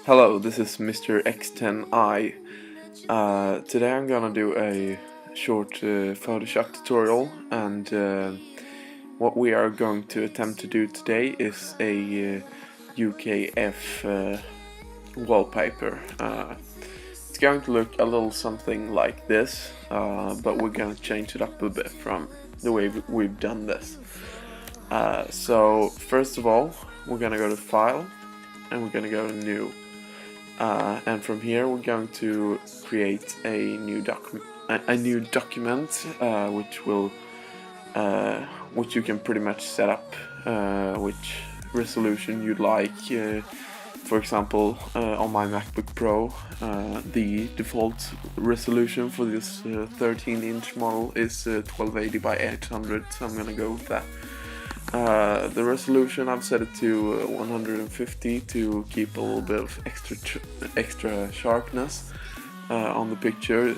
Hello, this is Mr. X10i. Today I'm gonna do a short Photoshop tutorial, and what we are going to attempt to do today is a UKF wallpaper. It's going to look a little something like this, but we're gonna change it up a bit from the way we've done this. So first of all, we're gonna go to File, and we're gonna go to New. And from here we're going to create a new document, which you can pretty much set up which resolution you'd like. For example, on my MacBook Pro, the default resolution for this 13-inch model is 1280 by 800, so I'm gonna go with that. The resolution, I've set it to 150 to keep a little bit of extra sharpness on the picture.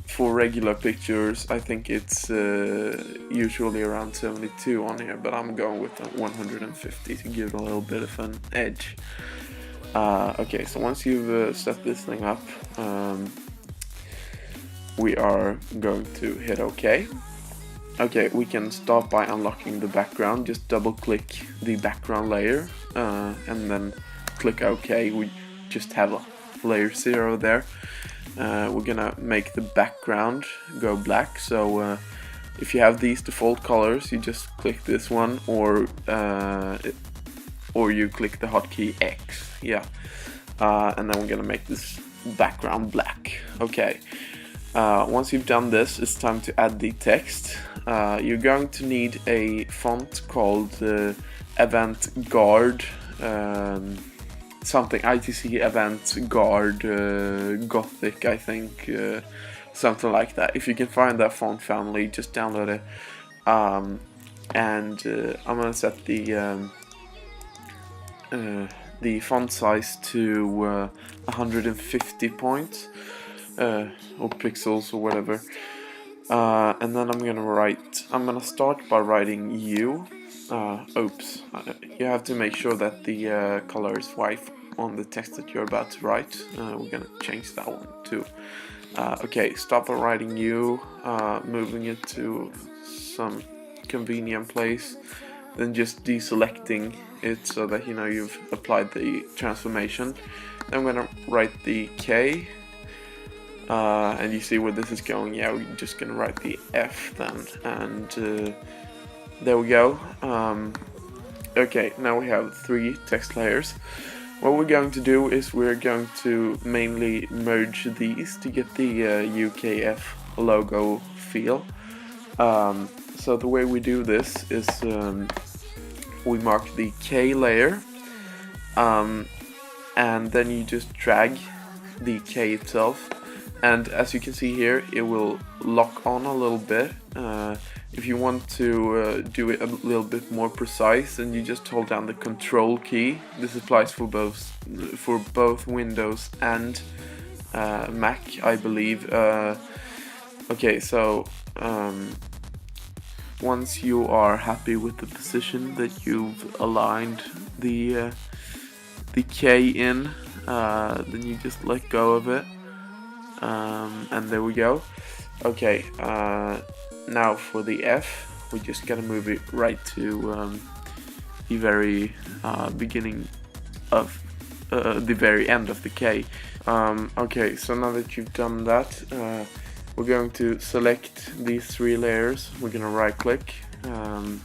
For regular pictures, I think it's usually around 72 on here, but I'm going with 150 to give it a little bit of an edge. Okay, so once you've set this thing up, we are going to hit OK. Okay, we can start by unlocking the background. Just double click the background layer and then click OK. We just have a layer 0 there. We're gonna make the background go black, so if you have these default colors, you just click this one, or you click the hotkey X, yeah, and then we're gonna make this background black. Okay, once you've done this, it's time to add the text. You're going to need a font called Event Guard, something ITC Event Guard Gothic, I think, something like that. If you can find that font family, just download it. And I'm gonna set the font size to 150 points or pixels or whatever. And then I'm gonna start by writing U. Oops, you have to make sure that the color is white on the text that you're about to write. We're gonna change that one too. Okay, stop by writing U, moving it to some convenient place, then just deselecting it so that you know you've applied the transformation. Then I'm gonna write the K. And you see where this is going. Yeah, we're just gonna write the F then, and there we go. Okay, now we have 3 text layers. What we're going to do is we're going to mainly merge these to get the UKF logo feel. So the way we do this is we mark the K layer, and then you just drag the K itself. And as you can see here, it will lock on a little bit. If you want to do it a little bit more precise, then you just hold down the Control key. This applies for both Windows and Mac, I believe. Okay, so once you are happy with the position that you've aligned the K in, then you just let go of it. And there we go. Okay, now for the F, we just gotta move it right to the very beginning of the very end of the K. Okay, so now that you've done that, we're going to select these 3 layers. We're gonna right click, and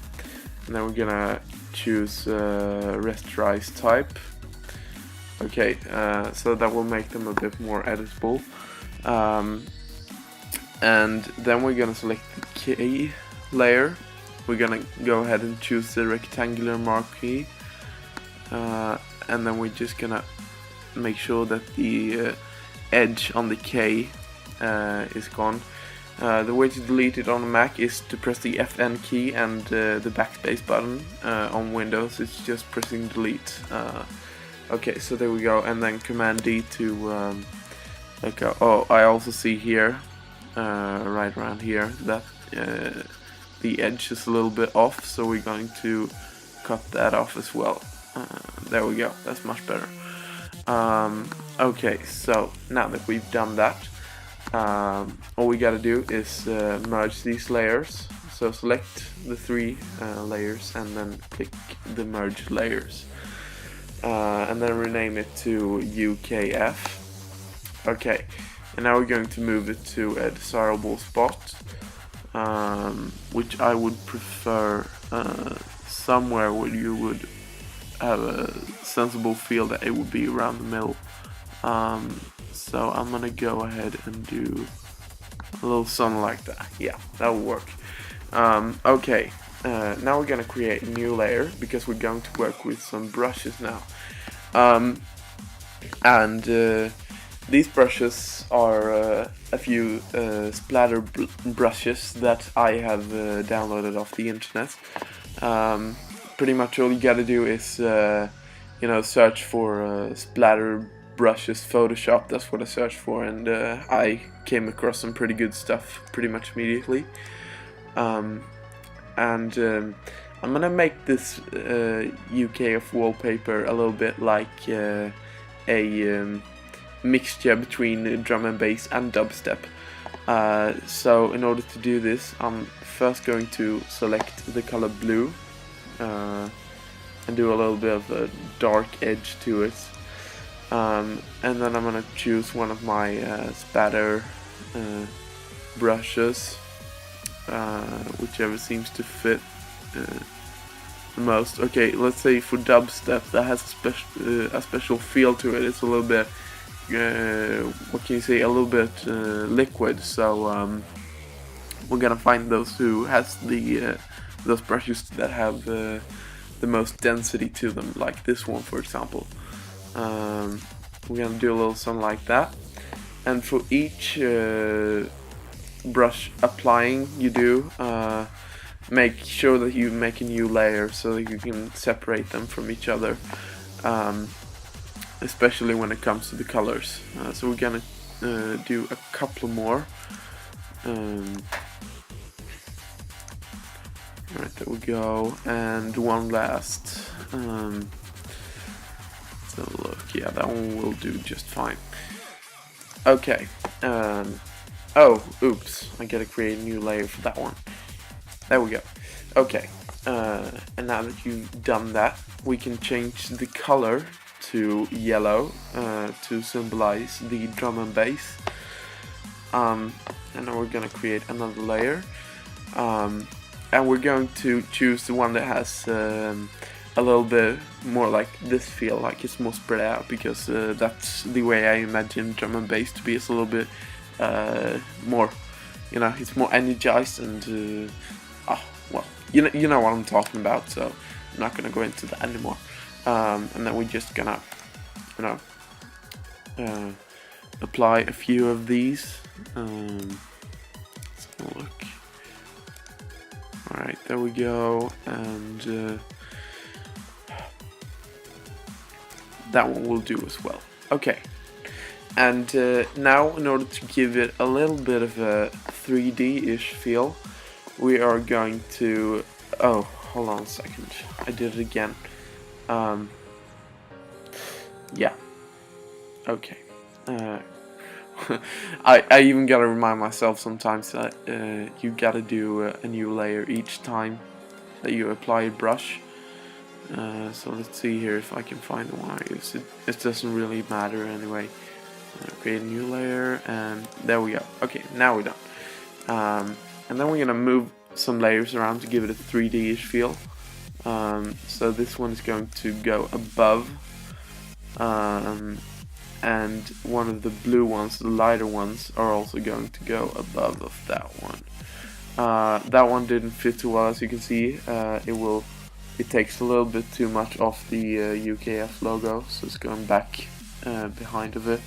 then we're gonna choose rasterize type. Okay, so that will make them a bit more editable. And then we're gonna select the K layer. We're gonna go ahead and choose the rectangular marquee, and then we're just gonna make sure that the edge on the K is gone. The way to delete it on a Mac is to press the FN key and the backspace button. On Windows it's just pressing delete. Okay, so there we go, and then Command D to oh, I also see here, right around here, that the edge is a little bit off, so we're going to cut that off as well. There we go, that's much better. Okay, so now that we've done that, all we gotta do is merge these layers. So select the three layers and then click the merge layers. And then rename it to UKF. Okay, and now we're going to move it to a desirable spot, which I would prefer somewhere where you would have a sensible feel that it would be around the middle. So I'm gonna go ahead and do a little something like that. Yeah, that will work. Okay, now we're gonna create a new layer because we're going to work with some brushes now. These brushes are a few splatter brushes that I have downloaded off the internet. Pretty much all you gotta do is search for splatter brushes Photoshop. That's what I searched for, and I came across some pretty good stuff pretty much immediately. I'm gonna make this UKF wallpaper a little bit like a mixture between drum and bass and dubstep. So in order to do this, I'm first going to select the color blue and do a little bit of a dark edge to it. And then I'm gonna choose one of my spatter brushes, whichever seems to fit the most. Okay, let's say for dubstep that has a special feel to it. It's a little bit, what can you say, a little bit liquid. So we're gonna find those who has those brushes that have the most density to them, like this one for example. We're gonna do a little something like that, and for each brush applying you do, make sure that you make a new layer so that you can separate them from each other, especially when it comes to the colors. So we're gonna do a couple more. Right, there we go, and one last. So look, yeah, that one will do just fine. Okay. Oh, oops! I gotta create a new layer for that one. There we go. Okay. And now that you've done that, we can change the color to yellow to symbolize the drum and bass. And now we're gonna create another layer. And we're going to choose the one that has a little bit more like this feel, like it's more spread out, because that's the way I imagine drum and bass to be. It's a little bit more, it's more energized and well, you know what I'm talking about, so I'm not gonna go into that anymore. And then we're just gonna apply a few of these. Let's have a look. Alright, there we go, and that one will do as well. Okay, and now in order to give it a little bit of a 3D-ish feel, we are going to... Oh, hold on a second, I did it again. Yeah, okay. I even gotta remind myself sometimes that you gotta do a new layer each time that you apply a brush. So let's see here if I can find the one I use. It doesn't really matter anyway. Create a new layer, and there we go. Okay, now we're done. And then we're gonna move some layers around to give it a 3D-ish feel. So this one is going to go above, and one of the blue ones, the lighter ones, are also going to go above of that one. That one didn't fit too well, as you can see. It takes a little bit too much off the UKF logo, so it's going back behind of it.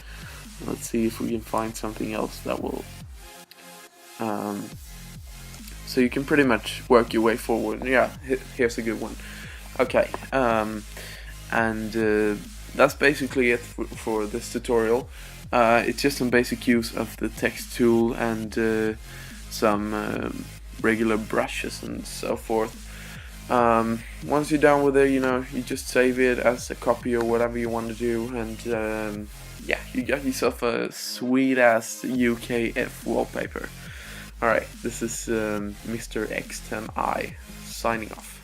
Let's see if we can find something else that will... so you can pretty much work your way forward. Yeah, here's a good one. Okay, that's basically it for this tutorial. It's just some basic use of the text tool and some regular brushes and so forth. Once you're done with it, you know, you just save it as a copy or whatever you want to do, and yeah, you got yourself a sweet ass UKF wallpaper. Alright, this is Mr. X10i signing off.